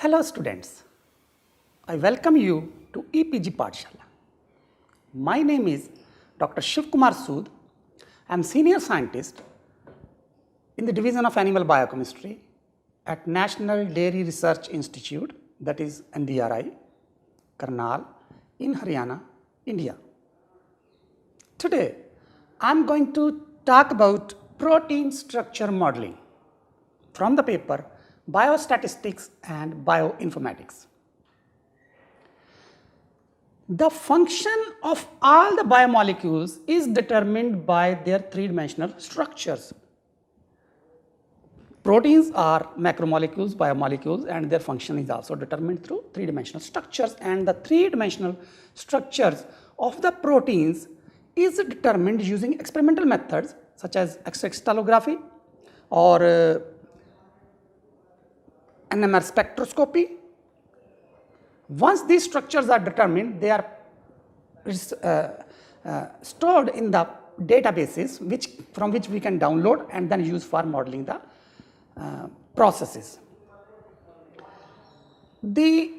Hello students, I welcome you to EPG Pathshala. My name is Dr. Shiv Kumar Sood. I am Senior Scientist in the Division of Animal Biochemistry at National Dairy Research Institute, that is NDRI, Karnal in Haryana, India. Today, I am going to talk about protein structure modeling from the paper Biostatistics and Bioinformatics. The function of all the biomolecules is determined by their three-dimensional structures. Proteins are macromolecules, biomolecules, and their function is also determined through three-dimensional structures, and the three-dimensional structures of the proteins is determined using experimental methods such as X-ray crystallography or NMR spectroscopy. Once these structures are determined, they are stored in the databases from which we can download and then use for modeling the processes. The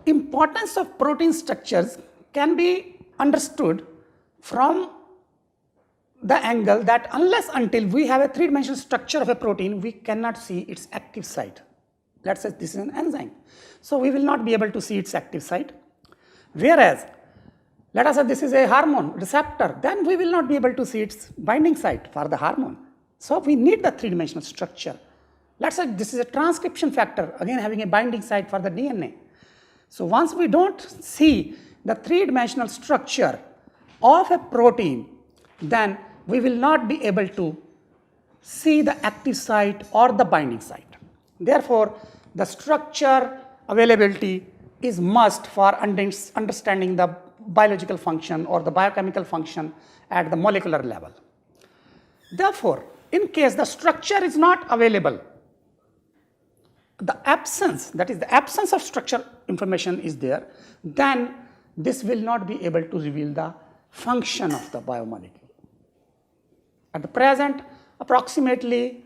importance of protein structures can be understood from the angle that until we have a three-dimensional structure of a protein, we cannot see its active site. Let's say this is an enzyme. So we will not be able to see its active site. Whereas, let us say this is a hormone receptor, then we will not be able to see its binding site for the hormone. So we need the three-dimensional structure. Let's say this is a transcription factor, again having a binding site for the DNA. So once we don't see the three-dimensional structure of a protein, then we will not be able to see the active site or the binding site. Therefore, the structure availability is must for understanding the biological function or the biochemical function at the molecular level. Therefore, in case the structure is not available, the absence of structure information is there, then this will not be able to reveal the function of the biomolecule. At the present, approximately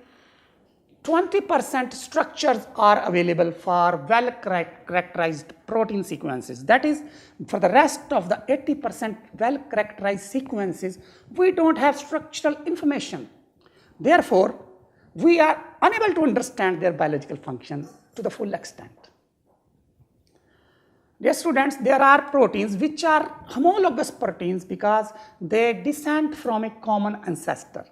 20% structures are available for well-characterized protein sequences. That is, for the rest of the 80% well-characterized sequences, we don't have structural information. Therefore, we are unable to understand their biological function to the full extent. Dear students, there are proteins which are homologous proteins because they descend from a common ancestor.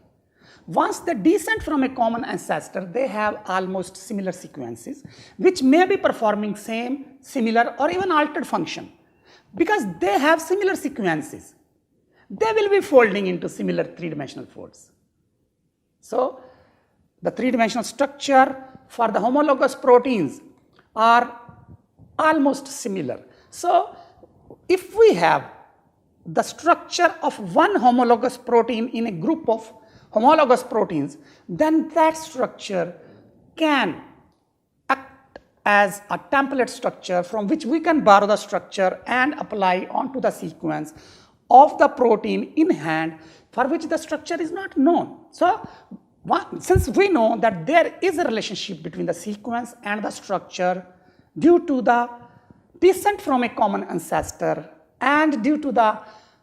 Once they descend from a common ancestor, they have almost similar sequences which may be performing same, similar, or even altered function. Because they have similar sequences, they will be folding into similar three-dimensional folds. So, the three-dimensional structure for the homologous proteins are almost similar. So, if we have the structure of one homologous protein in a group of homologous proteins, then that structure can act as a template structure from which we can borrow the structure and apply onto the sequence of the protein in hand for which the structure is not known. So, since we know that there is a relationship between the sequence and the structure due to the descent from a common ancestor and due to the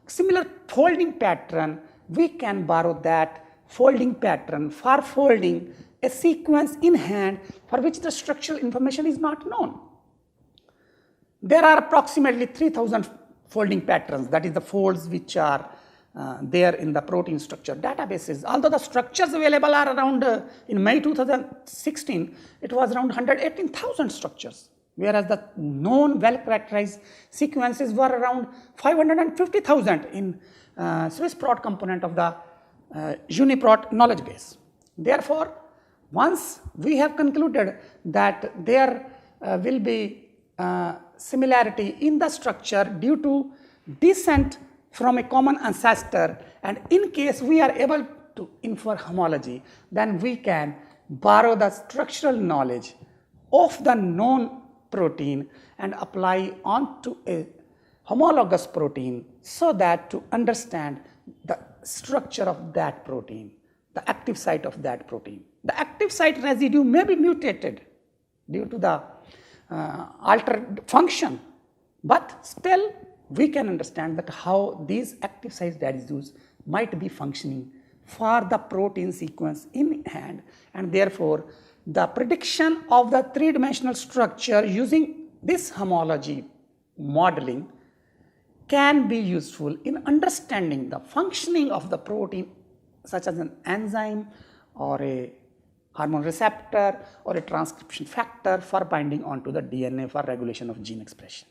similar folding pattern, we can borrow that folding pattern for folding a sequence in hand for which the structural information is not known. There are approximately 3,000 folding patterns, that is the folds which are there in the protein structure databases. Although the structures available are around, in May 2016, it was around 118,000 structures, whereas the known well-characterized sequences were around 550,000 in Swiss prot component of the UniProt knowledge base. Therefore, once we have concluded that there will be similarity in the structure due to descent from a common ancestor, and in case we are able to infer homology, then we can borrow the structural knowledge of the known protein and apply onto a homologous protein so that to understand the structure of that protein, the active site of that protein. The active site residue may be mutated due to the altered function, but still we can understand that how these active site residues might be functioning for the protein sequence in hand, and therefore the prediction of the three-dimensional structure using this homology modeling can be useful in understanding the functioning of the protein, such as an enzyme or a hormone receptor or a transcription factor for binding onto the DNA for regulation of gene expression.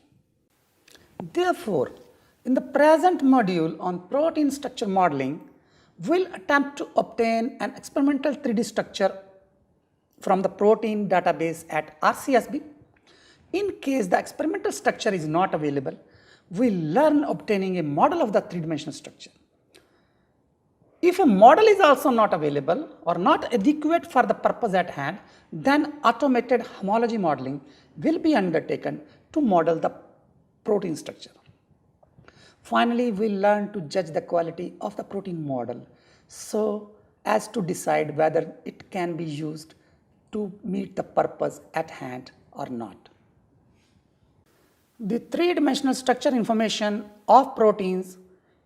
Therefore, in the present module on protein structure modeling, we'll attempt to obtain an experimental 3D structure from the protein database at RCSB. In case the experimental structure is not available, we'll learn obtaining a model of the three-dimensional structure. If a model is also not available or not adequate for the purpose at hand, then automated homology modeling will be undertaken to model the protein structure. Finally, we'll learn to judge the quality of the protein model so as to decide whether it can be used to meet the purpose at hand or not. The three-dimensional structure information of proteins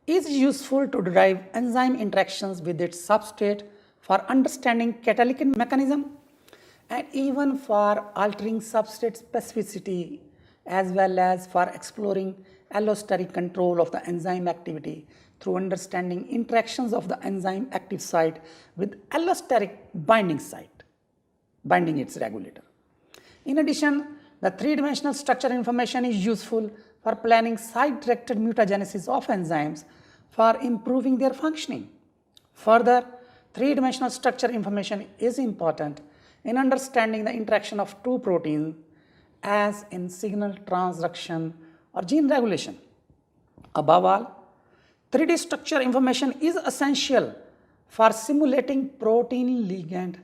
is useful to derive enzyme interactions with its substrate for understanding catalytic mechanism and even for altering substrate specificity, as well as for exploring allosteric control of the enzyme activity through understanding interactions of the enzyme active site with allosteric binding site, binding its regulator. In addition, the three-dimensional structure information is useful for planning site-directed mutagenesis of enzymes for improving their functioning. Further, three-dimensional structure information is important in understanding the interaction of two proteins as in signal transduction or gene regulation. Above all, 3D structure information is essential for simulating protein ligand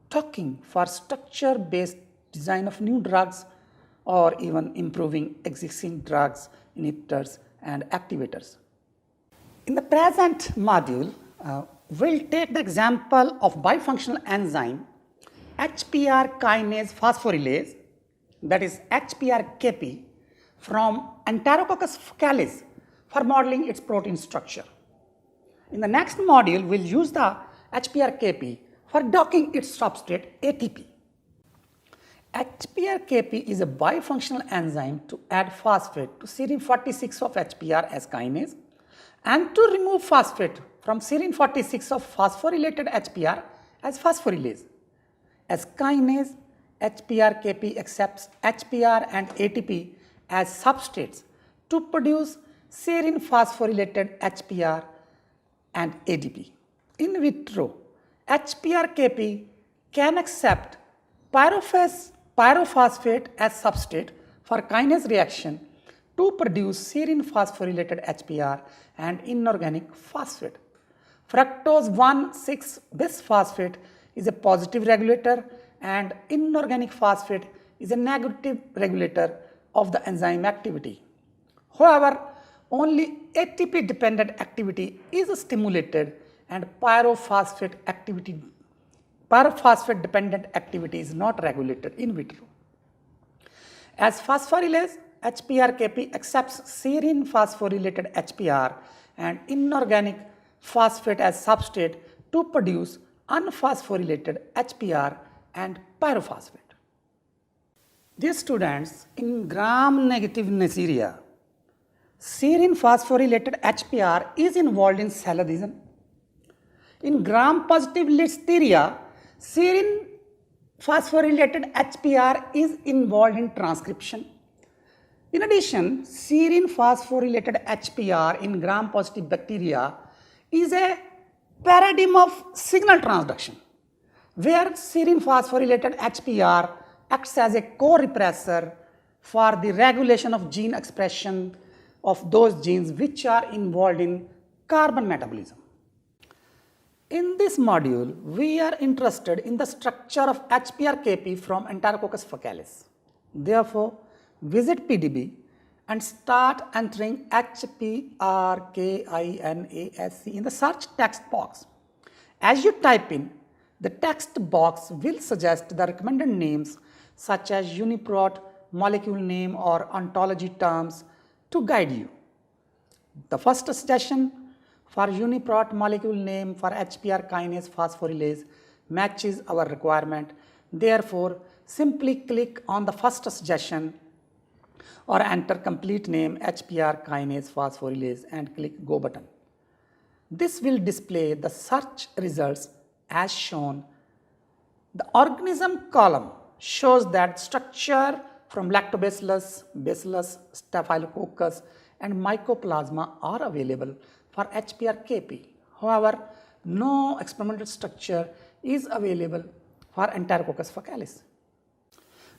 docking for structure-based design of new drugs or even improving existing drugs, inhibitors and activators. In the present module, we'll take the example of bifunctional enzyme HPR kinase phosphorylase, that is HPRKP, from Enterococcus faecalis for modeling its protein structure. In the next module, we'll use the HPRKP for docking its substrate ATP. HPRKP is a bifunctional enzyme to add phosphate to serine 46 of HPR as kinase and to remove phosphate from serine 46 of phosphorylated HPR as phosphorylase. As kinase, HPRKP accepts HPR and ATP as substrates to produce serine phosphorylated HPR and ADP. In vitro, HPRKP can accept pyrophosphate as substrate for kinase reaction to produce serine phosphorylated HPR and inorganic phosphate. Fructose 1,6-bisphosphate is a positive regulator and inorganic phosphate is a negative regulator of the enzyme activity. However, only ATP dependent activity is stimulated and pyrophosphate dependent activity is not regulated in vitro. As phosphorylase, HPRKP accepts serine phosphorylated HPR and inorganic phosphate as substrate to produce unphosphorylated HPR and pyrophosphate. Dear students, in gram-negative Neisseria, serine phosphorylated HPR is involved in cell adhesion. In gram-positive Listeria, serine phosphorylated HPR is involved in transcription. In addition, serine phosphorylated HPR in gram-positive bacteria is a paradigm of signal transduction, where serine phosphorylated HPR acts as a co-repressor for the regulation of gene expression of those genes which are involved in carbon metabolism. In this module, we are interested in the structure of HPRKP from Enterococcus faecalis. Therefore, visit PDB and start entering HPRKINASE in the search text box. As you type in, the text box will suggest the recommended names such as UniProt, molecule name or ontology terms to guide you. The first suggestion for UniProt molecule name for HPR kinase phosphorylase matches our requirement. Therefore, simply click on the first suggestion or enter complete name HPR kinase phosphorylase and click Go button. This will display the search results as shown. The organism column shows that structure from Lactobacillus, Bacillus, Staphylococcus and Mycoplasma are available for HPR-Kp. However, no experimental structure is available for Enterococcus faecalis.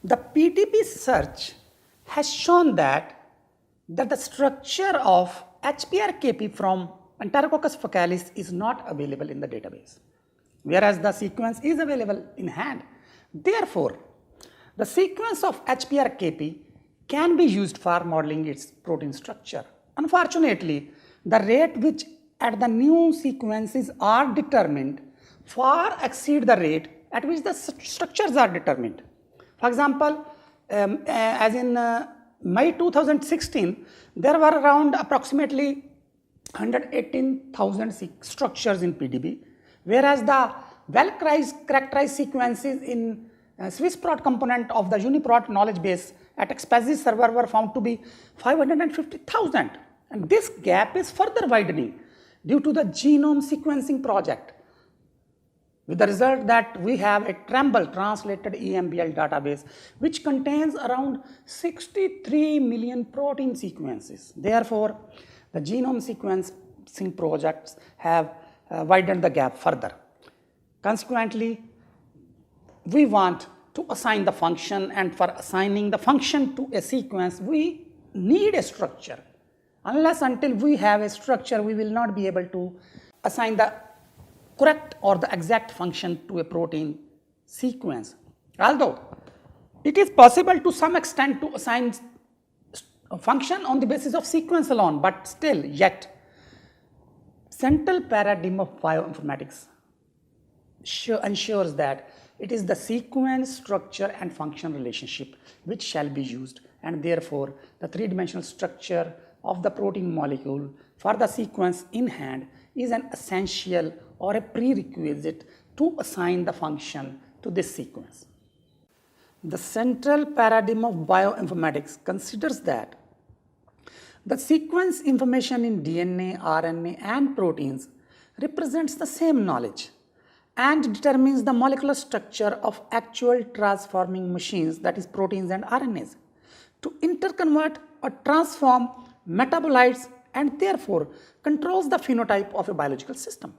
The PDB search has shown that the structure of HPR-Kp from Enterococcus faecalis is not available in the database, whereas the sequence is available in hand. Therefore, the sequence of HPR-Kp can be used for modeling its protein structure. Unfortunately, the rate which at the new sequences are determined far exceed the rate at which the structures are determined. For example, as in May 2016, there were around approximately 118,000 structures in PDB, whereas the well-characterized sequences in SwissProt component of the UniProt knowledge base at XPazi server were found to be 550,000. And this gap is further widening due to the genome sequencing project, with the result that we have a Tremble translated EMBL database which contains around 63 million protein sequences. Therefore, the genome sequencing projects have widened the gap further. Consequently, we want to assign the function, and for assigning the function to a sequence, we need a structure. Unless until we have a structure, we will not be able to assign the correct or the exact function to a protein sequence. Although it is possible to some extent to assign a function on the basis of sequence alone, but still yet central paradigm of bioinformatics ensures that it is the sequence, structure and function relationship which shall be used, and therefore the three-dimensional structure of the protein molecule for the sequence in hand is an essential or a prerequisite to assign the function to this sequence. The central paradigm of bioinformatics considers that the sequence information in DNA, RNA and proteins represents the same knowledge and determines the molecular structure of actual transforming machines, that is proteins and RNAs, to interconvert or transform metabolites and therefore controls the phenotype of a biological system.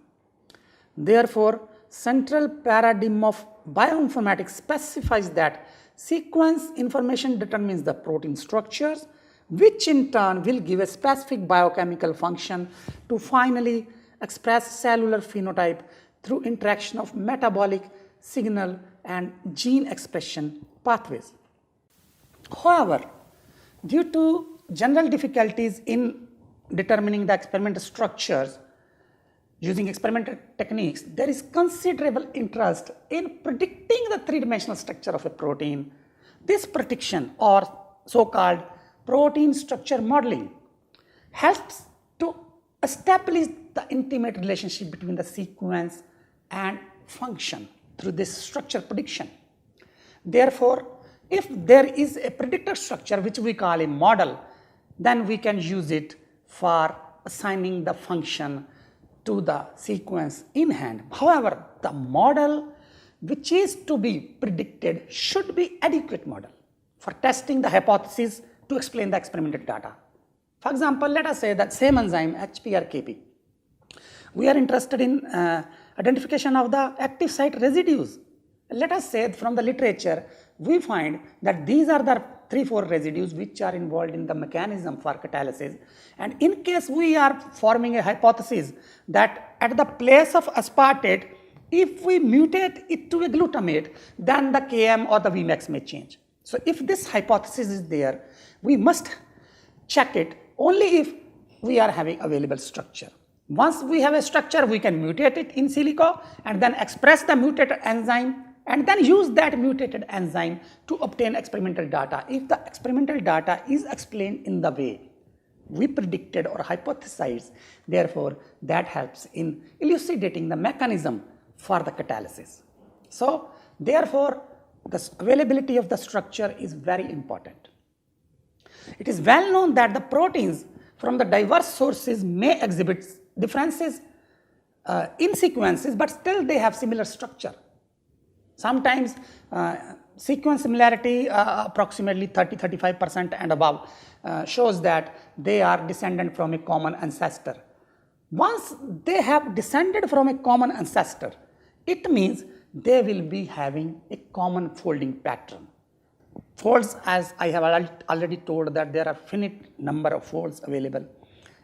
Therefore, central paradigm of bioinformatics specifies that sequence information determines the protein structures, which in turn will give a specific biochemical function to finally express cellular phenotype through interaction of metabolic, signal and gene expression pathways. However, due to general difficulties in determining the experimental structures using experimental techniques, there is considerable interest in predicting the three-dimensional structure of a protein. This prediction, or so-called protein structure modeling, helps to establish the intimate relationship between the sequence and function through this structure prediction. Therefore, if there is a predictor structure which we call a model, then we can use it for assigning the function to the sequence in hand. However, the model which is to be predicted should be adequate model for testing the hypothesis to explain the experimental data. For example, let us say that same enzyme HPR-Kp. We are interested in identification of the active site residues. Let us say from the literature, we find that these are the 3-4 residues which are involved in the mechanism for catalysis. And in case we are forming a hypothesis that at the place of aspartate, if we mutate it to a glutamate, then the Km or the Vmax may change. So if this hypothesis is there, we must check it only if we are having available structure. Once we have a structure, we can mutate it in silico and then express the mutated enzyme and then use that mutated enzyme to obtain experimental data. If the experimental data is explained in the way we predicted or hypothesized, therefore that helps in elucidating the mechanism for the catalysis. So therefore the availability of the structure is very important. It is well known that the proteins from the diverse sources may exhibit differences in sequences, but still they have similar structure. Sometimes sequence similarity approximately 30-35% and above shows that they are descendant from a common ancestor. Once they have descended from a common ancestor, it means they will be having a common folding pattern. Folds, as I have already told, that there are finite number of folds available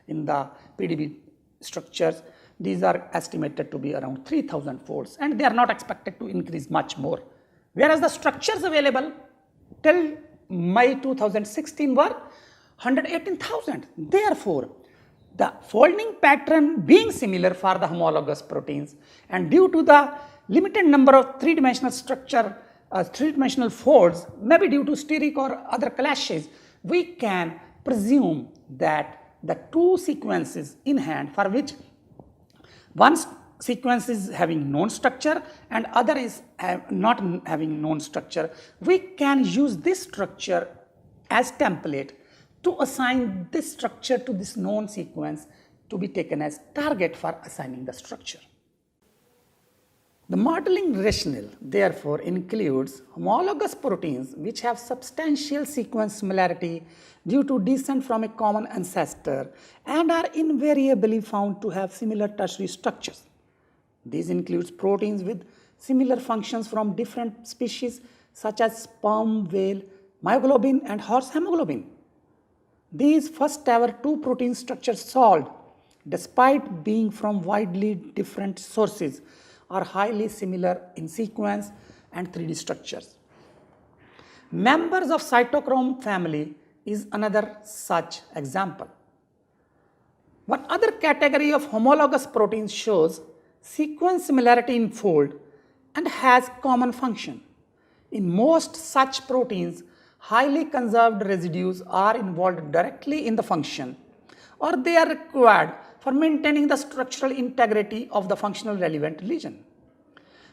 in the PDB structures. These are estimated to be around 3000 folds and they are not expected to increase much more. Whereas the structures available till May 2016 were 118,000. Therefore, the folding pattern being similar for the homologous proteins and due to the limited number of three-dimensional structure, three-dimensional folds, maybe due to steric or other clashes, we can presume that the two sequences in hand for which one sequence is having known structure and other is not having known structure, we can use this structure as template to assign this structure to this known sequence to be taken as target for assigning the structure. The modeling rationale therefore includes homologous proteins which have substantial sequence similarity due to descent from a common ancestor and are invariably found to have similar tertiary structures. These includes proteins with similar functions from different species such as sperm whale myoglobin and horse hemoglobin. These first ever two protein structures solved, despite being from widely different sources, are highly similar in sequence and 3D structures. Members of cytochrome family is another such example. One other category of homologous proteins shows sequence similarity in fold and has common function. In most such proteins, highly conserved residues are involved directly in the function or they are required for maintaining the structural integrity of the functional relevant region.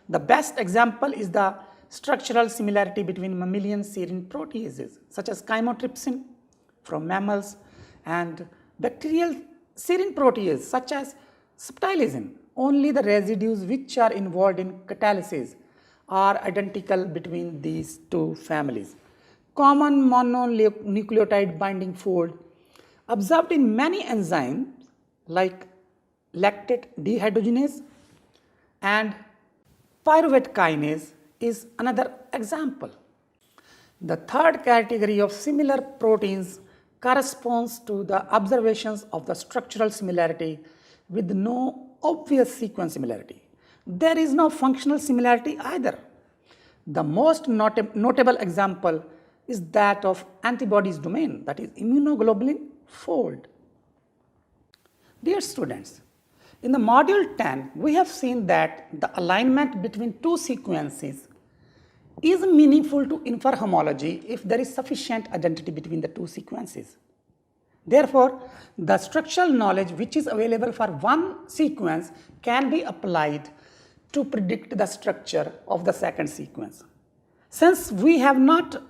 The best example is the structural similarity between mammalian serine proteases such as chymotrypsin from mammals and bacterial serine proteases such as subtilisin. Only the residues which are involved in catalysis are identical between these two families. Common mononucleotide binding fold observed in many enzymes like lactate dehydrogenase and pyruvate kinase is another example. The third category of similar proteins corresponds to the observations of the structural similarity with no obvious sequence similarity. There is no functional similarity either. The most notable example is that of antibodies domain, that is immunoglobulin fold. Dear students, in the module 10, we have seen that the alignment between two sequences is meaningful to infer homology if there is sufficient identity between the two sequences. Therefore, the structural knowledge which is available for one sequence can be applied to predict the structure of the second sequence. Since we have not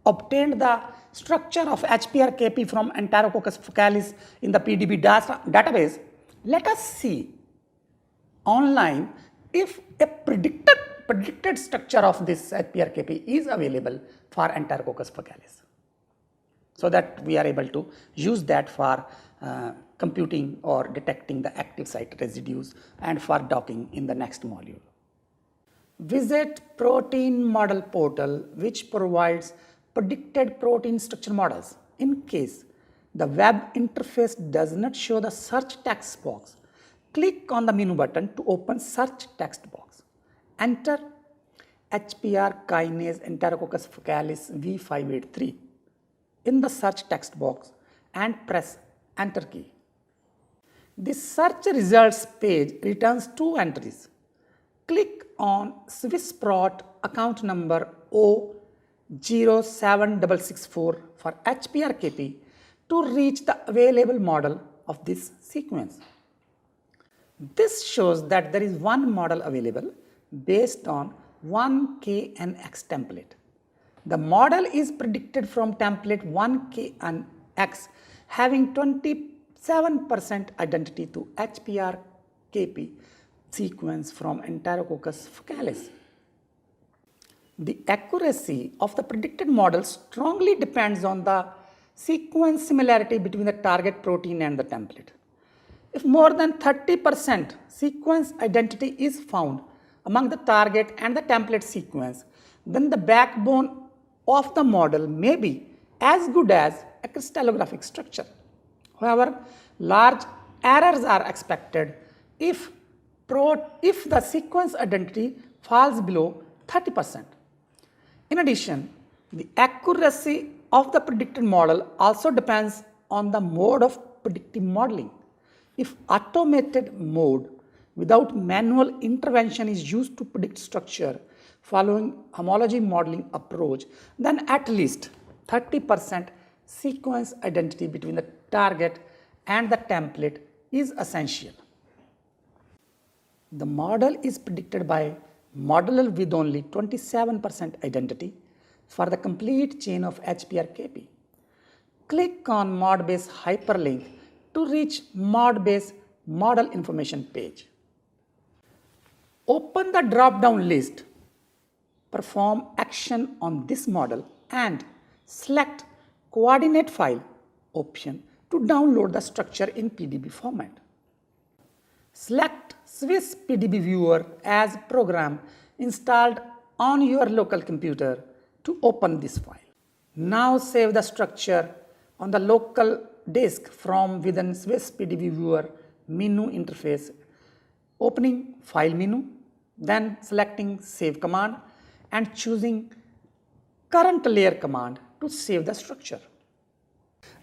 obtained the structure of HPRKP from Enterococcus faecalis in the PDB database, let us see online if a predicted structure of this HPRKP is available for Enterococcus faecalis, so that we are able to use that for computing or detecting the active site residues and for docking in the next module. Visit Protein Model Portal, which provides predicted protein structure models. In case the web interface does not show the search text box, click on the menu button to open search text box. Enter HPR kinase Enterococcus faecalis V583 in the search text box and press enter key. The search results page returns two entries. Click on Swissprot account number O07664 for HPRKP to reach the available model of this sequence. This shows that there is one model available based on 1KNX template. The model is predicted from template 1KNX having 27% identity to HPRKP sequence from Enterococcus faecalis. The accuracy of the predicted model strongly depends on the sequence similarity between the target protein and the template. If more than 30% sequence identity is found among the target and the template sequence, then the backbone of the model may be as good as a crystallographic structure. However, large errors are expected if the sequence identity falls below 30%. In addition, the accuracy of the predicted model also depends on the mode of predictive modeling. If automated mode without manual intervention is used to predict structure following homology modeling approach, then at least 30% sequence identity between the target and the template is essential. The model is predicted by modeler with only 27% identity for the complete chain of HPRKP. Click on Modbase hyperlink to reach Modbase model information page. Open the drop-down list, perform action on this model and select coordinate file option to download the structure in PDB format. Select Swiss PDB viewer as program installed on your local computer to open this file. Now save the structure on the local disk from within Swiss PDB viewer menu interface, opening file menu, then selecting save command and choosing current layer command to save the structure.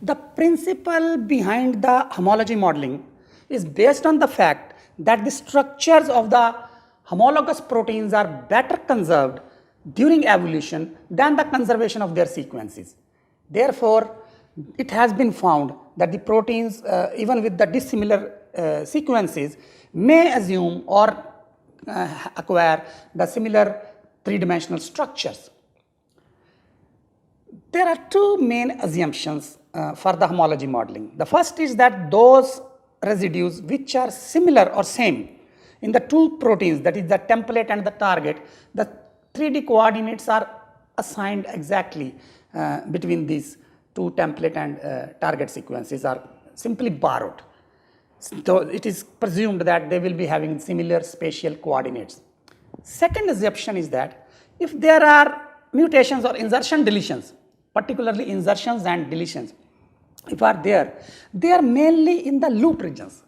The principle behind the homology modeling is based on the fact that the structures of the homologous proteins are better conserved during evolution than the conservation of their sequences. Therefore, it has been found that the proteins, even with the dissimilar sequences, may assume or acquire the similar three-dimensional structures. There are two main assumptions for the homology modeling. The first is that those residues which are similar or same in the two proteins, that is the template and the target, the 3D coordinates are assigned exactly between these two template and target sequences are simply borrowed. So it is presumed that they will be having similar spatial coordinates. Second assumption is that if there are mutations or insertion deletions, particularly insertions and deletions, if they are mainly in the loop regions.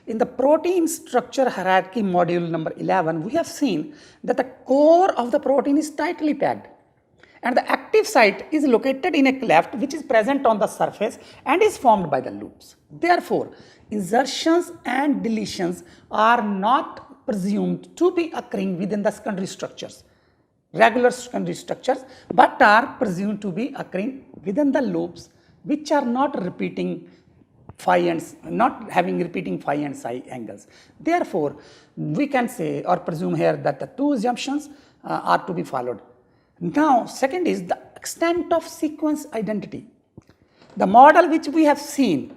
In the protein structure hierarchy module number 11, we have seen that the core of the protein is tightly packed and the active site is located in a cleft which is present on the surface and is formed by the loops. Therefore, insertions and deletions are not presumed to be occurring within the secondary structures, regular secondary structures, but are presumed to be occurring within the loops which are not repeating phi and not having repeating phi and psi angles. Therefore, we can say or presume here that the two assumptions are to be followed. Now, second is the extent of sequence identity. The model which we have seen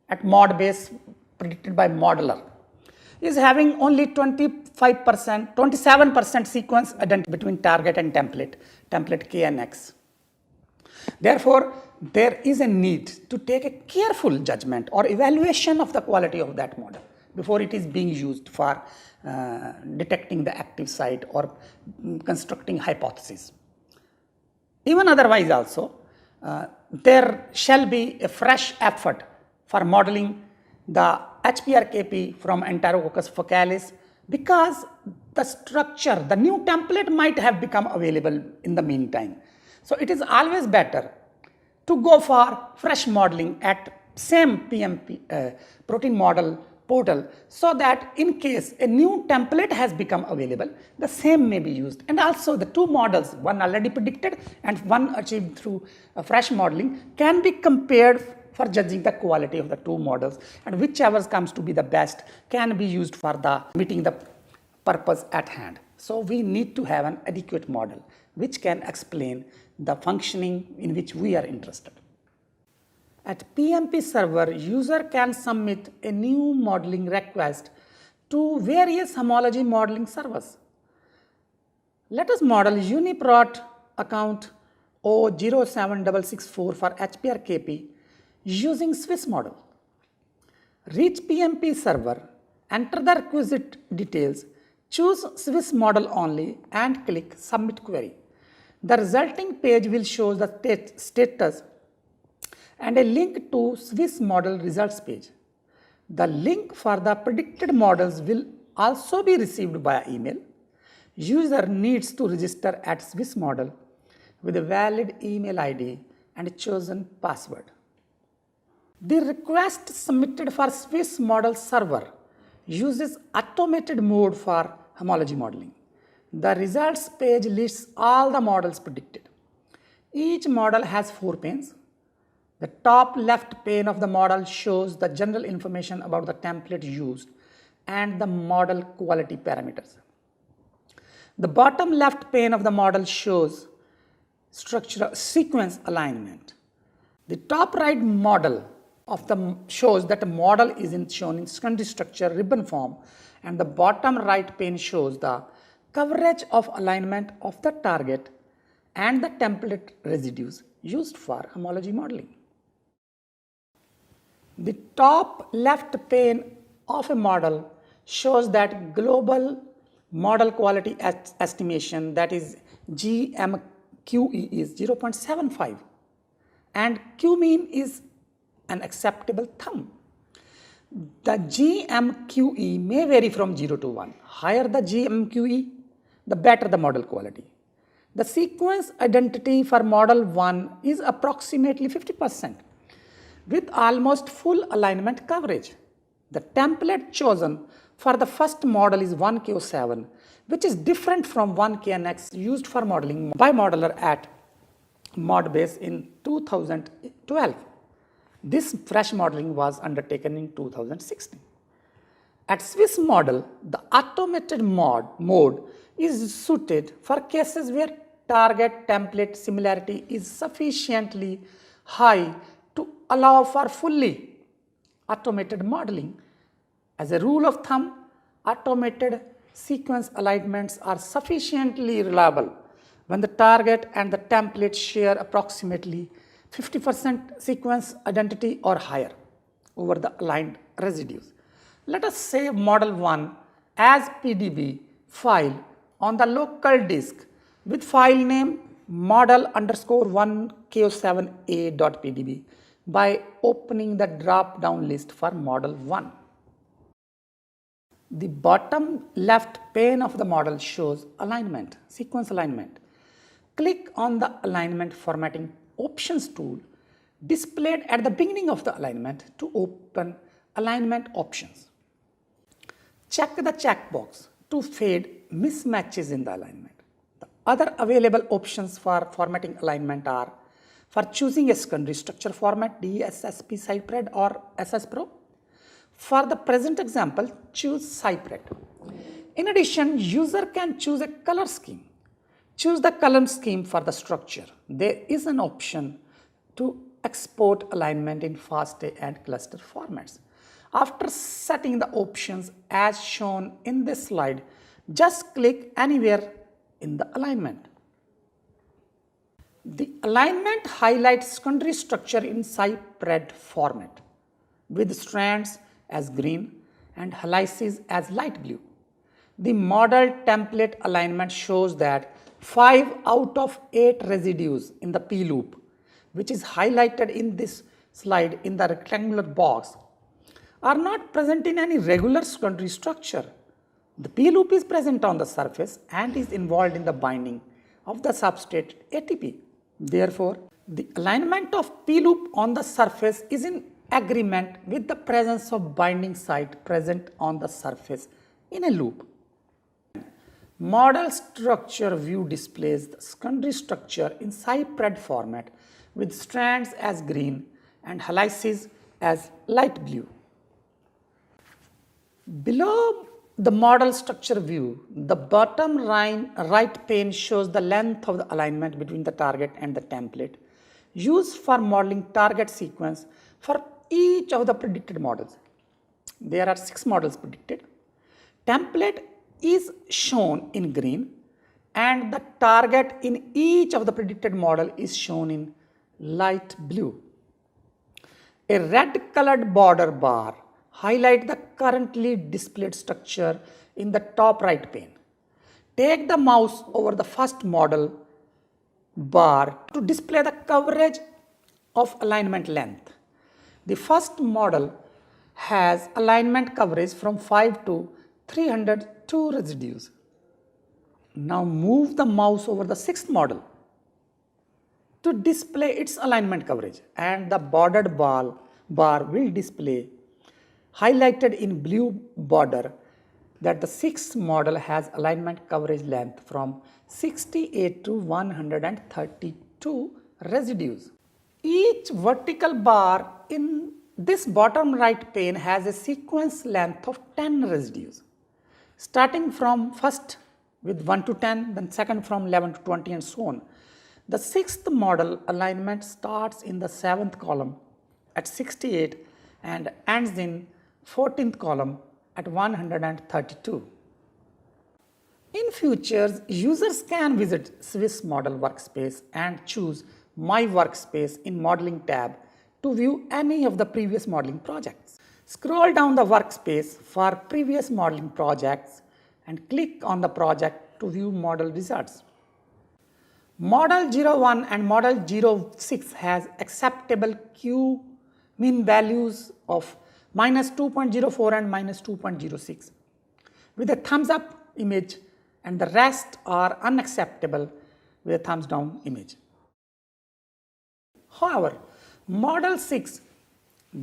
at Modbase predicted by modeler is having only 27% sequence identity between target and template K and X. Therefore, there is a need to take a careful judgment or evaluation of the quality of that model before it is being used for detecting the active site or constructing hypotheses. Even otherwise also, there shall be a fresh effort for modeling the HPRKP from Enterococcus faecalis because the structure, the new template might have become available in the meantime. So it is always better to go for fresh modeling at same PMP protein model portal, so that in case a new template has become available, the same may be used. And also the two models, one already predicted and one achieved through fresh modeling, can be compared for judging the quality of the two models, and whichever comes to be the best can be used for the meeting the purpose at hand. So we need to have an adequate model which can explain the functioning in which we are interested. At PMP server, user can submit a new modeling request to various homology modeling servers. Let us model UniProt account 07664 for HPRKP using Swiss model. Reach PMP server, enter the requisite details, choose Swiss model only and click Submit Query. The resulting page will show the status and a link to Swiss model results page. The link for the predicted models will also be received via email. User needs to register at Swiss model with a valid email ID and a chosen password. The request submitted for Swiss model server uses automated mode for homology modeling. The results page lists all the models predicted. Each model has 4 panes. The top left pane of the model shows the general information about the template used and the model quality parameters. The bottom left pane of the model shows structure sequence alignment. The top right model shows that a model is shown in secondary structure ribbon form, and the bottom right pane shows the coverage of alignment of the target and the template residues used for homology modeling. The top left pane of a model shows that global model quality estimation, that is GMQE, is 0.75 and Q mean is an acceptable thumb. The GMQE may vary from 0 to 1. Higher the GMQE, the better the model quality. The sequence identity for model 1 is approximately 50%. With almost full alignment coverage. The template chosen for the first model is 1K07, which is different from 1KNX used for modeling by modeler at Modbase in 2012. This fresh modeling was undertaken in 2016. At Swiss model, the automated mode is suited for cases where target template similarity is sufficiently high to allow for fully automated modeling. As a rule of thumb, automated sequence alignments are sufficiently reliable when the target and the template share approximately 50% sequence identity or higher over the aligned residues. Let us save model 1 as PDB file on the local disk with file name model_1k07a.pdb by opening the drop-down list for model 1. The bottom left pane of the model shows alignment, sequence alignment. Click on the alignment formatting options tool displayed at the beginning of the alignment to open alignment options. Check the checkbox to fade mismatches in the alignment. The other available options for formatting alignment are for choosing a secondary structure format DSSP Cypred or SSPro. For the present example, choose Cypred. In addition, user can choose a color scheme. Choose the color scheme for the structure. There is an option to export alignment in FASTA and cluster formats. After setting the options as shown in this slide, just click anywhere in the alignment. The alignment highlights secondary structure in Cypred format with strands as green and helices as light blue. The model template alignment shows that 5 out of 8 residues in the P loop, which is highlighted in this slide in the rectangular box, are not present in any regular secondary structure. The P loop is present on the surface and is involved in the binding of the substrate ATP. Therefore, the alignment of P loop on the surface is in agreement with the presence of binding site present on the surface in a loop. Model structure view displays the secondary structure in cypred format with strands as green and helices as light blue. Below the model structure view, the bottom right pane shows the length of the alignment between the target and the template used for modeling target sequence for each of the predicted models. There are 6 models predicted. Template is shown in green and the target in each of the predicted model is shown in light blue. A red colored border bar highlights the currently displayed structure in the top right pane. Take the mouse over the first model bar to display the coverage of alignment length. The first model has alignment coverage from 5 to 302 residues. Now move the mouse over the sixth model to display its alignment coverage, and the bordered bar will display highlighted in blue border that the sixth model has alignment coverage length from 68 to 132 residues. Each vertical bar in this bottom right pane has a sequence length of 10 residues, starting from first with 1 to 10, then second from 11 to 20 and so on. The sixth model alignment starts in the 7th column at 68 and ends in 14th column at 132. In futures, users can visit Swiss Model Workspace and choose My Workspace in Modeling tab to view any of the previous modeling projects. Scroll down the workspace for previous modeling projects and click on the project to view model results. Model 01 and Model 06 has acceptable Q mean values of -2.04 and -2.06 with a thumbs up image, and the rest are unacceptable with a thumbs down image. However, Model 6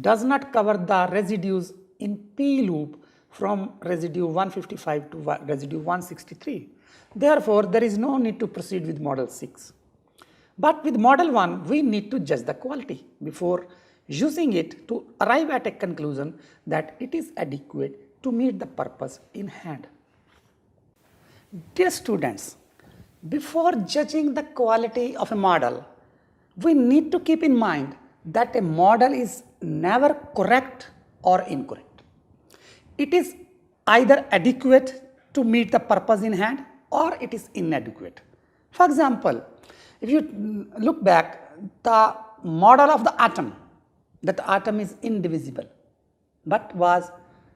does not cover the residues in P loop from residue 155 to residue 163. Therefore, there is no need to proceed with Model 6. But with Model 1, we need to judge the quality before using it to arrive at a conclusion that it is adequate to meet the purpose in hand. Dear students, before judging the quality of a model, we need to keep in mind that a model is never correct or incorrect. It is either adequate to meet the purpose in hand or it is inadequate. For example, if you look back, the model of the atom, that atom is indivisible, but was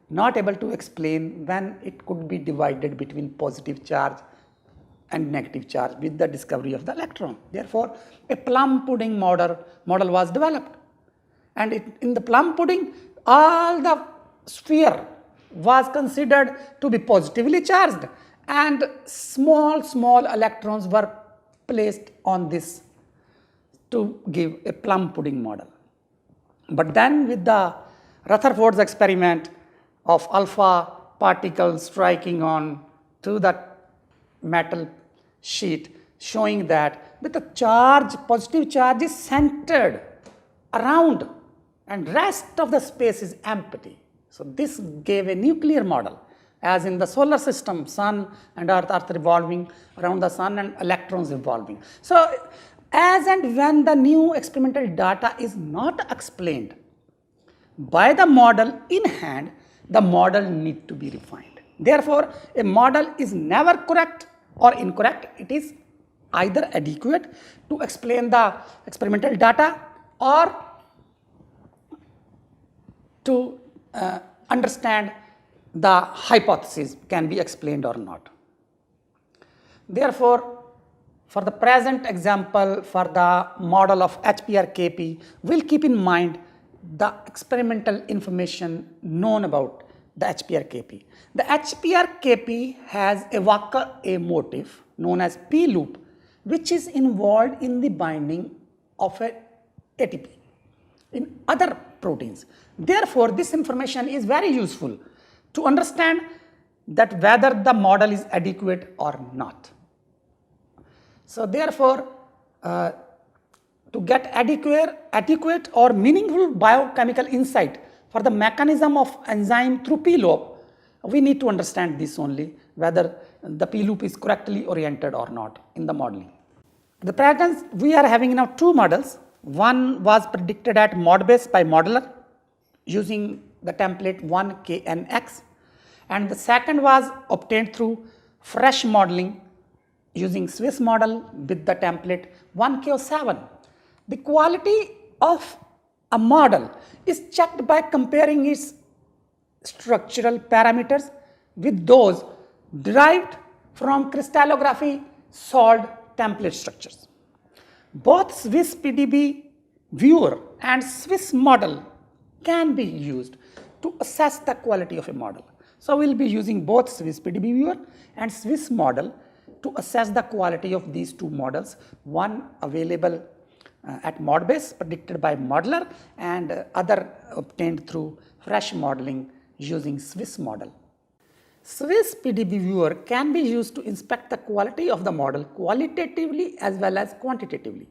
not able to explain when it could be divided between positive charge and negative charge with the discovery of the electron. Therefore, a plum pudding model was developed. And in the plum pudding, all the sphere was considered to be positively charged, and small electrons were placed on this to give a plum pudding model. But then with the Rutherford's experiment of alpha particles striking on to the metal sheet, showing that the charge, positive charge is centered around and rest of the space is empty. So this gave a nuclear model, as in the solar system, sun and earth are revolving around the sun and electrons revolving. So as and when the new experimental data is not explained by the model in hand, the model need to be refined. Therefore, a model is never correct or incorrect. It is either adequate to explain the experimental data or to understand the hypothesis can be explained or not. Therefore, for the present example, for the model of HPR-KP, we'll keep in mind the experimental information known about the HPR-KP. The HPR-KP has a Walker A motif known as P loop, which is involved in the binding of a ATP. In other proteins. Therefore, this information is very useful to understand that whether the model is adequate or not. So therefore, to get adequate or meaningful biochemical insight for the mechanism of enzyme through P-loop, we need to understand this only, whether the P-loop is correctly oriented or not in the modeling. The patterns we are having now two models. One was predicted at Modbase by modeler using the template 1KNX, and the second was obtained through fresh modeling using Swiss model with the template 1K07. The quality of a model is checked by comparing its structural parameters with those derived from crystallography solved template structures. Both Swiss PDB viewer and Swiss model can be used to assess the quality of a model. So we will be using both Swiss PDB viewer and Swiss model to assess the quality of these two models, one available at Modbase predicted by modeler and other obtained through fresh modeling using Swiss model. Swiss PDB viewer can be used to inspect the quality of the model qualitatively as well as quantitatively.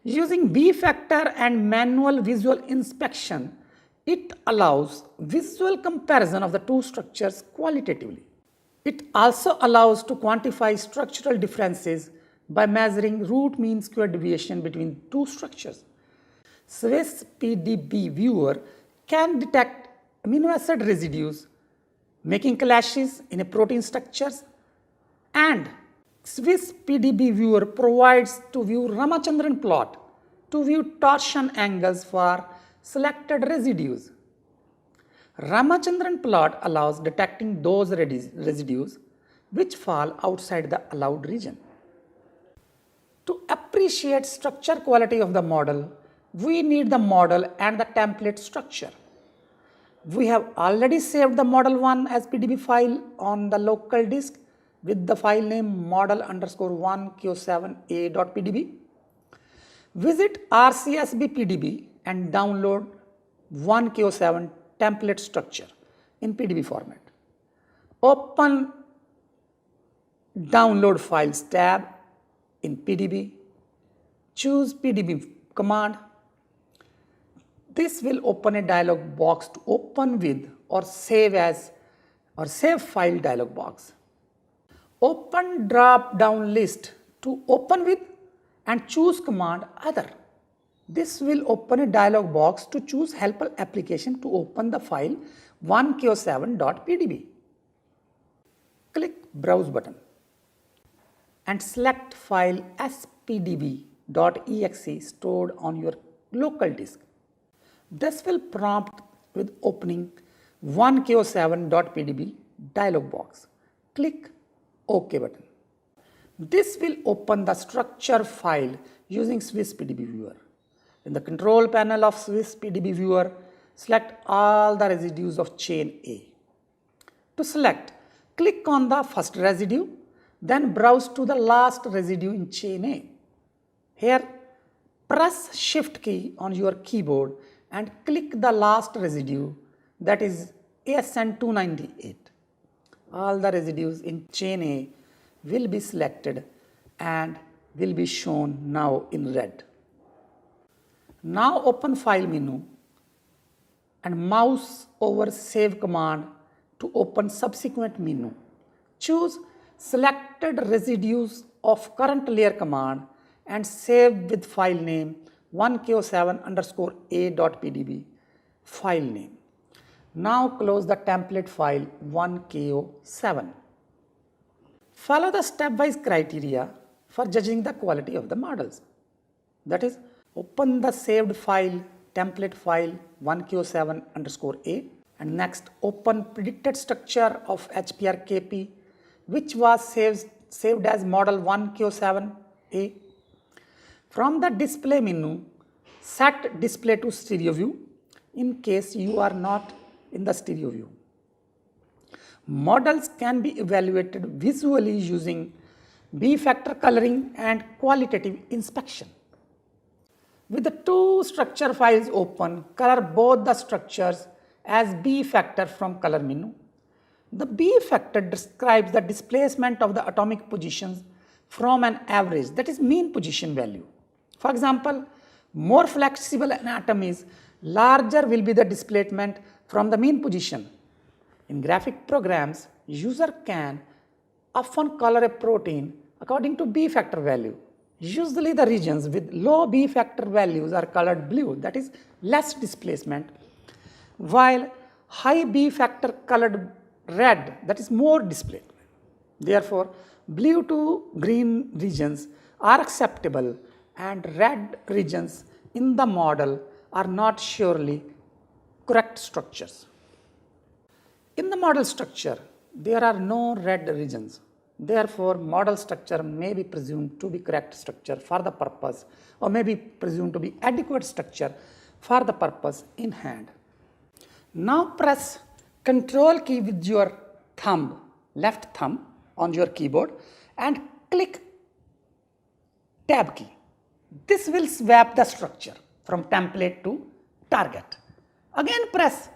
Using B factor and manual visual inspection, it allows visual comparison of the two structures qualitatively. It also allows to quantify structural differences by measuring root mean square deviation between two structures. Swiss PDB viewer can detect amino acid residues making clashes in a protein structures, and Swiss PDB viewer provides to view Ramachandran plot to view torsion angles for selected residues. Ramachandran plot allows detecting those residues which fall outside the allowed region. To appreciate structure quality of the model, we need the model and the template structure. We have already saved the model 1 as PDB file on the local disk with the file name model_1q7a.pdb. Visit RCSB PDB and download 1q7 template structure in PDB format. Open Download Files tab in PDB. Choose PDB command. This will open a dialog box to open with or save as or save file dialog box. Open drop down list to open with and choose command other. This will open a dialog box to choose helper application to open the file 1q7.pdb. Click browse button and select file spdb.exe stored on your local disk. This will prompt with opening 1q7.pdb dialog box. Click OK button. This will open the structure file using Swiss PDB viewer. In the control panel of Swiss PDB viewer, select all the residues of chain A. To select, click on the first residue, then browse to the last residue in chain A. Here, press Shift key on your keyboard and click the last residue, that is ASN298. All the residues in chain A will be selected and will be shown now in red. Now open File menu and mouse over Save command to open subsequent menu. Choose Selected Residues of Current Layer command and save with file name 1ko7_a.pdb file name. Now close the template file 1ko7. Follow the stepwise criteria for judging the quality of the models. That is, open the saved file, template file 1ko7_a, and next open predicted structure of HPRKP, which was saved as model 1ko7a. From the display menu, set display to stereo view in case you are not in the stereo view. Models can be evaluated visually using B factor coloring and qualitative inspection. With the two structure files open, color both the structures as B factor from color menu. The B factor describes the displacement of the atomic positions from an average, that is mean position value. For example, more flexible an atom is, larger will be the displacement from the mean position. In graphic programs, user can often color a protein according to B factor value. Usually the regions with low B factor values are colored blue, that is less displacement, while high B factor colored red, that is more displacement. Therefore, blue to green regions are acceptable and red regions in the model are not surely correct structures. In the model structure, there are no red regions. Therefore, model structure may be presumed to be correct structure for the purpose, or may be presumed to be adequate structure for the purpose in hand. Now press Control key with your thumb, left thumb on your keyboard, and click Tab key. This will swap the structure from template to target. Again press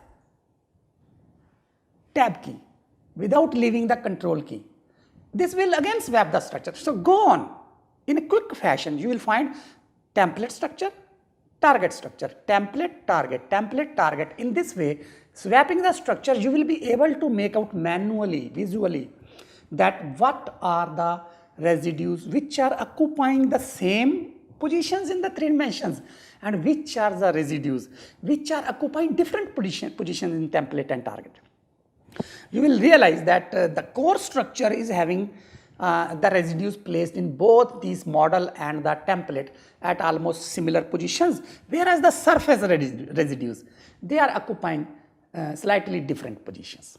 Tab key without leaving the Control key. This will again swap the structure. So go on. In a quick fashion, you will find template structure, target structure, template, target. In this way, swapping the structure, you will be able to make out manually, visually, that what are the residues which are occupying the same positions in the 3 dimensions and which are the residues which are occupying different positions in template and target. You will realize that the core structure is having the residues placed in both these model and the template at almost similar positions, whereas the surface residues, they are occupying slightly different positions.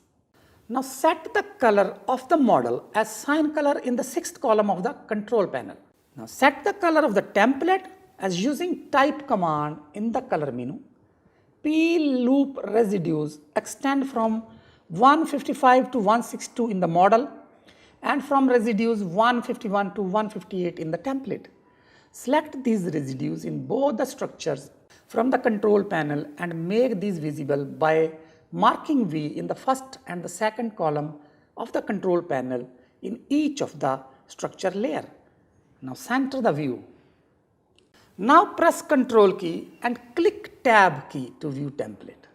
Now set the color of the model as cyan color in the 6th column of the control panel. Now set the color of the template as using type command in the color menu. P loop residues extend from 155 to 162 in the model and from residues 151 to 158 in the template. Select these residues in both the structures from the control panel and make these visible by marking V in the 1st and the 2nd column of the control panel in each of the structure layer. Now center the view. Now press Control key and click Tab key to view template.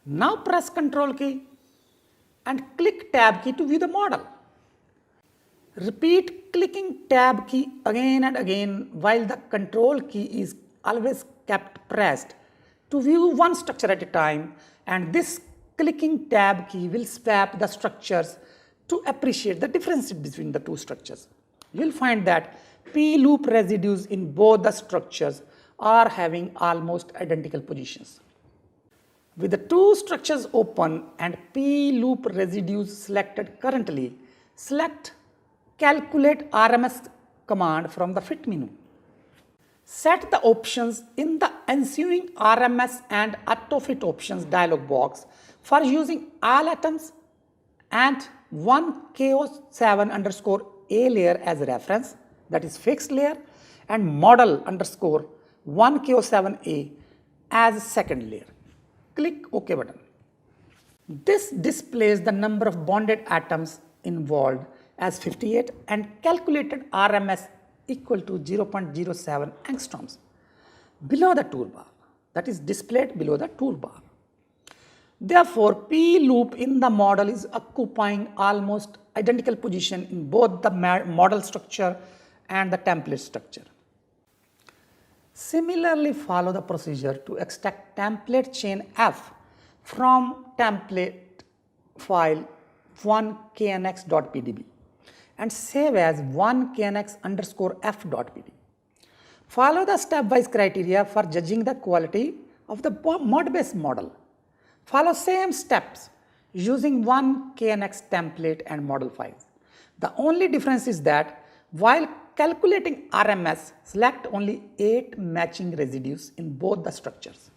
Now press Control key and click Tab key to view the model. Repeat clicking Tab key again and again while the Control key is always kept pressed to view one structure at a time, and this clicking Tab key will swap the structures to appreciate the differences between the two structures. You will find that P loop residues in both the structures are having almost identical positions. With the two structures open and P loop residues selected currently, select Calculate RMS command from the Fit menu. Set the options in the ensuing RMS and AutoFit options dialog box for using all atoms and 1KO7_A layer as a reference, that is fixed layer, and model_1KO7A as a second layer. Click OK button. This displays the number of bonded atoms involved as 58 and calculated RMS equal to 0.07 angstroms below the toolbar, that is displayed below the toolbar. Therefore, P loop in the model is occupying almost identical position in both the model structure and the template structure. Similarly, follow the procedure to extract template chain F from template file 1knx.pdb and save as 1knx_f.pd. Follow the stepwise criteria for judging the quality of the mod-based model. Follow same steps using 1knx template and model files. The only difference is that while calculating RMS, select only 8 matching residues in both the structures.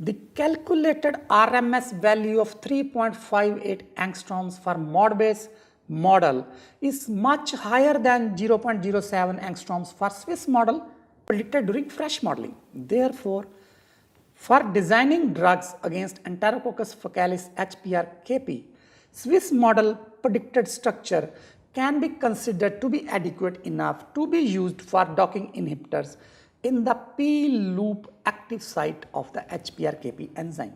The calculated RMS value of 3.58 angstroms for mod-based model is much higher than 0.07 angstroms for Swiss model predicted during fresh modeling. Therefore, for designing drugs against Enterococcus faecalis HPR-KP, Swiss model predicted structure can be considered to be adequate enough to be used for docking inhibitors in the P-loop active site of the HPR-KP enzyme.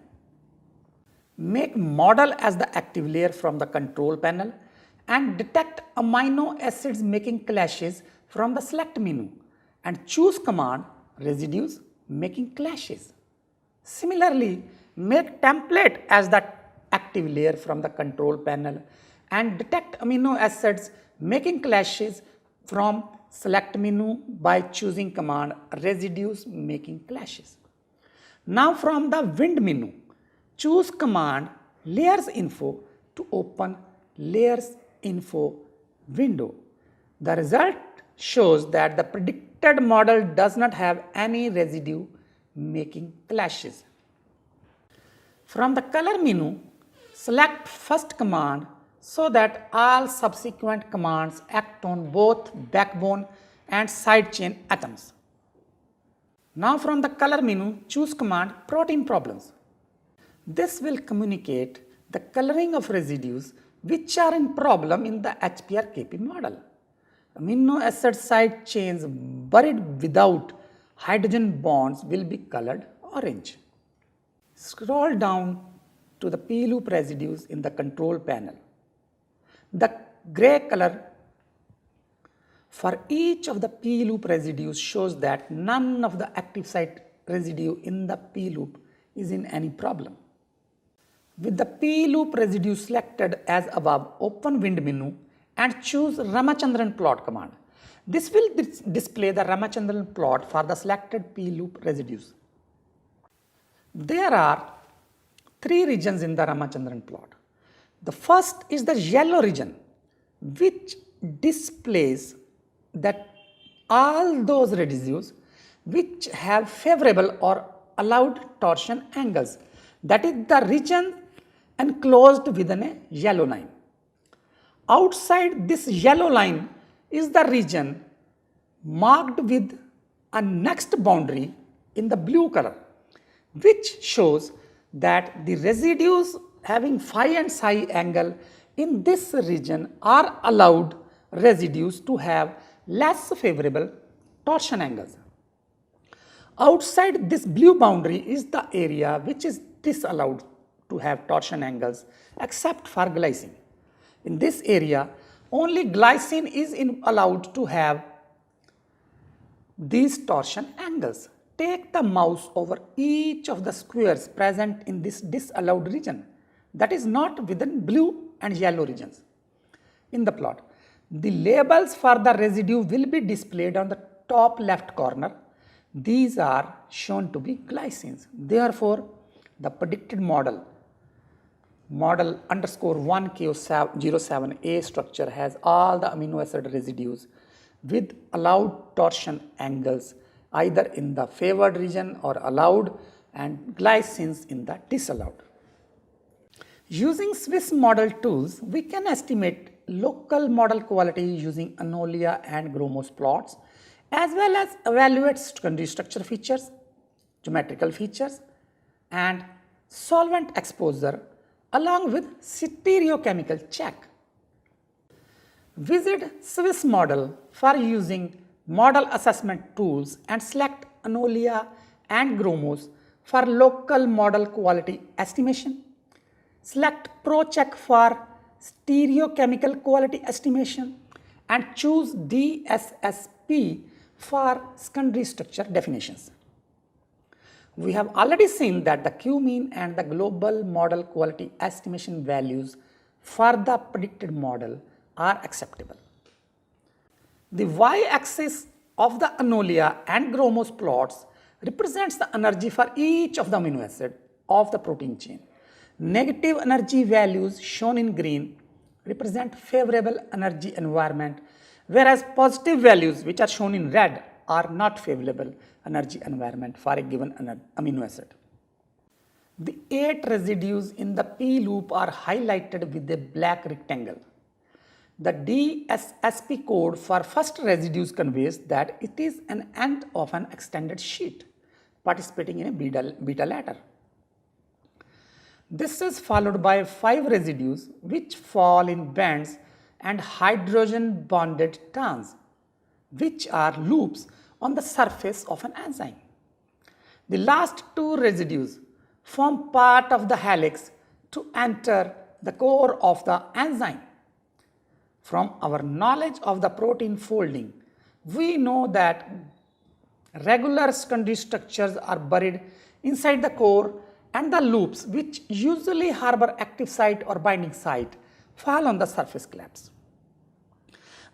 Make model as the active layer from the control panel and detect amino acids making clashes from the select menu and choose command residues making clashes. Similarly, make template as the active layer from the control panel and detect amino acids making clashes from select menu by choosing command residues making clashes. Now from the wind menu, choose command layers info to open layers info window. The result shows that the predicted model does not have any residue making clashes. From the color menu, select first command so that all subsequent commands act on both backbone and side chain atoms. Now from the color menu, choose command protein problems. This will communicate the coloring of residues which are in problem in the HPR-KP model. Amino acid side chains buried without hydrogen bonds will be colored orange. Scroll down to the P-loop residues in the control panel. The gray color for each of the P-loop residues shows that none of the active site residue in the P-loop is in any problem. With the P-loop residue selected as above, open wind menu and choose Ramachandran Plot command. This will display the Ramachandran plot for the selected P-loop residues. There are three regions in the Ramachandran plot. The first is the yellow region, which displays that all those residues which have favorable or allowed torsion angles, that is the region enclosed within a yellow line. Outside this yellow line is the region marked with a next boundary in the blue color, which shows that the residues having phi and psi angle in this region are allowed residues to have less favorable torsion angles. Outside this blue boundary is the area which is disallowed to have torsion angles except for glycine. In this area, only glycine is allowed to have these torsion angles. Take the mouse over each of the squares present in this disallowed region, that is not within blue and yellow regions. In the plot, the labels for the residue will be displayed on the top left corner. These are shown to be glycines. Therefore, the predicted model _1K07A structure has all the amino acid residues with allowed torsion angles either in the favored region or allowed and glycines in the disallowed. Using Swiss model tools, we can estimate local model quality using Anolia and Gromos plots, as well as evaluate secondary structure features, geometrical features, and solvent exposure along with stereochemical check. Visit Swiss model for using model assessment tools and select Anolia and Gromos for local model quality estimation. Select ProCheck for stereochemical quality estimation and choose DSSP for secondary structure definitions. We have already seen that the Q-mean and the global model quality estimation values for the predicted model are acceptable. The y-axis of the Anolia and Gromos plots represents the energy for each of the amino acid of the protein chain. Negative energy values shown in green represent favorable energy environment, whereas positive values which are shown in red are not favorable energy environment for a given amino acid. The 8 residues in the P loop are highlighted with a black rectangle. The DSSP code for first residues conveys that it is an end of an extended sheet participating in a beta ladder. This is followed by 5 residues which fall in bands and hydrogen bonded turns, which are loops on the surface of an enzyme. The last 2 residues form part of the helix to enter the core of the enzyme. From our knowledge of the protein folding, we know that regular secondary structures are buried inside the core, and the loops, which usually harbor active site or binding site, fall on the surface calypse.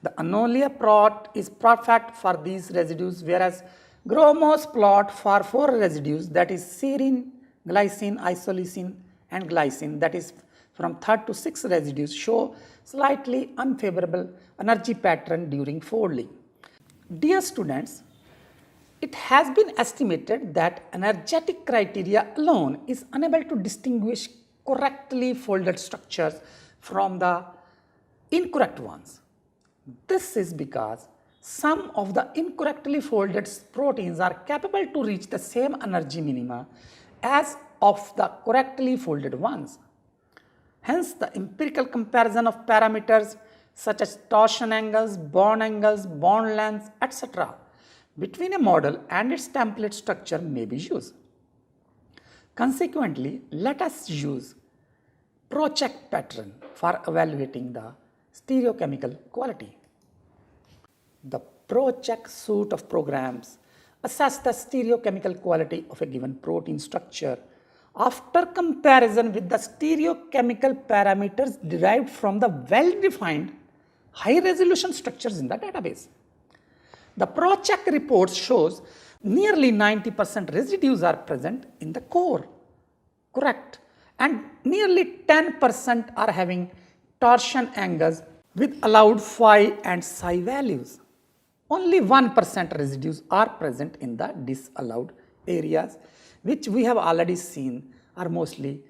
The Untitled plot is perfect for these residues, whereas Gromos plot for 4 residues, that is serine, glycine, isoleucine and glycine, that is from 3rd to 6th residues, show slightly unfavorable energy pattern during folding. Dear students, it has been estimated that energetic criteria alone is unable to distinguish correctly folded structures from the incorrect ones. This is because some of the incorrectly folded proteins are capable to reach the same energy minima as of the correctly folded ones. Hence, the empirical comparison of parameters such as torsion angles, bond lengths, etc. between a model and its template structure may be used. Consequently, let us use ProCheck pattern for evaluating the stereochemical quality. The ProCheck suite of programs assess the stereochemical quality of a given protein structure after comparison with the stereochemical parameters derived from the well-defined high-resolution structures in the database. The ProCheck report shows nearly 90% residues are present in the core, correct, and nearly 10% are having torsion angles with allowed phi and psi values. Only 1% residues are present in the disallowed areas, which we have already seen are mostly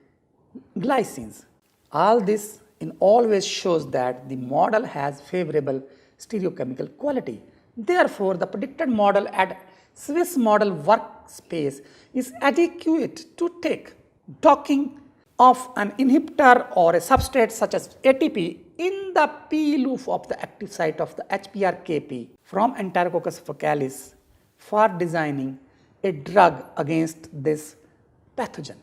glycines. All this in always shows that the model has favorable stereochemical quality. Therefore, the predicted model at Swiss model workspace is adequate to take docking of an inhibitor or a substrate such as ATP in the P loop of the active site of the HPRKP from Enterococcus faecalis for designing a drug against this pathogen.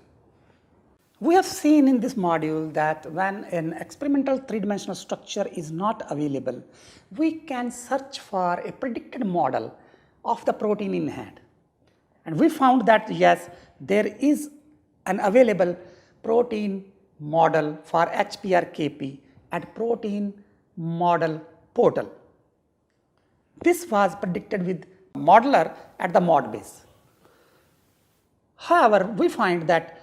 We have seen in this module that when an experimental three-dimensional structure is not available, we can search for a predicted model of the protein in hand. And we found that yes, there is an available protein model for HPRKP at protein model portal. This was predicted with modeler at the Modbase. However, we find that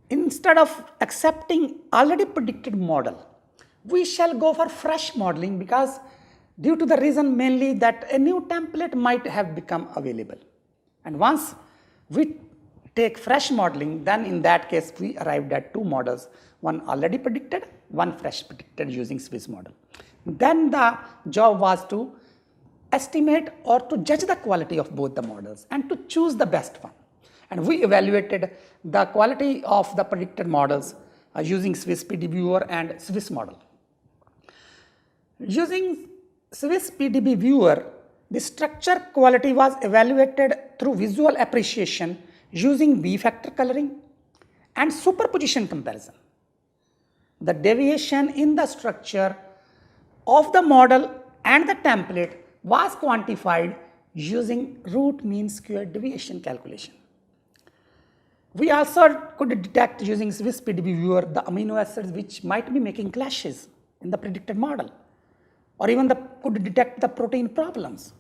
instead of accepting already predicted model, we shall go for fresh modeling because due to the reason mainly that a new template might have become available. And once we take fresh modeling, then in that case we arrived at 2 models, one already predicted, one fresh predicted using Swiss model. Then the job was to estimate or to judge the quality of both the models and to choose the best one. And we evaluated the quality of the predicted models using Swiss PDB viewer and Swiss model. Using Swiss PDB viewer, the structure quality was evaluated through visual appreciation using B factor coloring and superposition comparison. The deviation in the structure of the model and the template was quantified using root mean squared deviation calculation. We also could detect using Swiss PDB viewer the amino acids which might be making clashes in the predicted model, or even could detect the protein problems.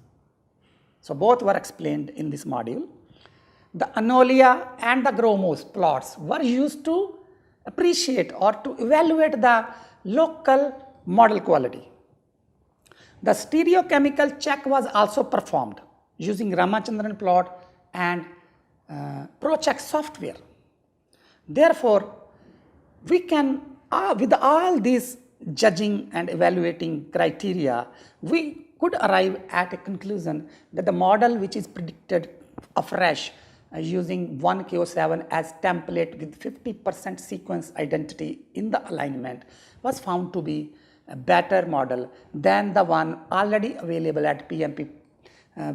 So both were explained in this module. The Untitled and the Gromos plots were used to appreciate or to evaluate the local model quality. The stereochemical check was also performed using Ramachandran Plot and ProCheck software. Therefore, we can, with all these judging and evaluating criteria, we could arrive at a conclusion that the model which is predicted afresh using 1K07 as template with 50% sequence identity in the alignment was found to be a better model than the one already available at PMP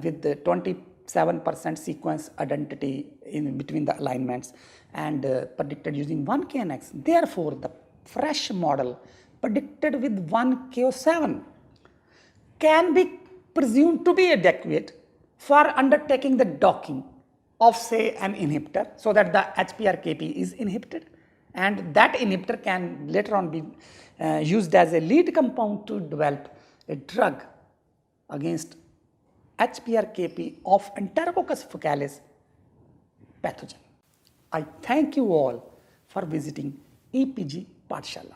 with the 27% sequence identity in between the alignments and predicted using 1KNX. Therefore, the fresh model predicted with 1K07 can be presumed to be adequate for undertaking the docking of say an inhibitor so that the HPRKP is inhibited, and that inhibitor can later on be used as a lead compound to develop a drug against HPRKP of Enterococcus faecalis pathogen. I thank you all for visiting EPG Pathshala.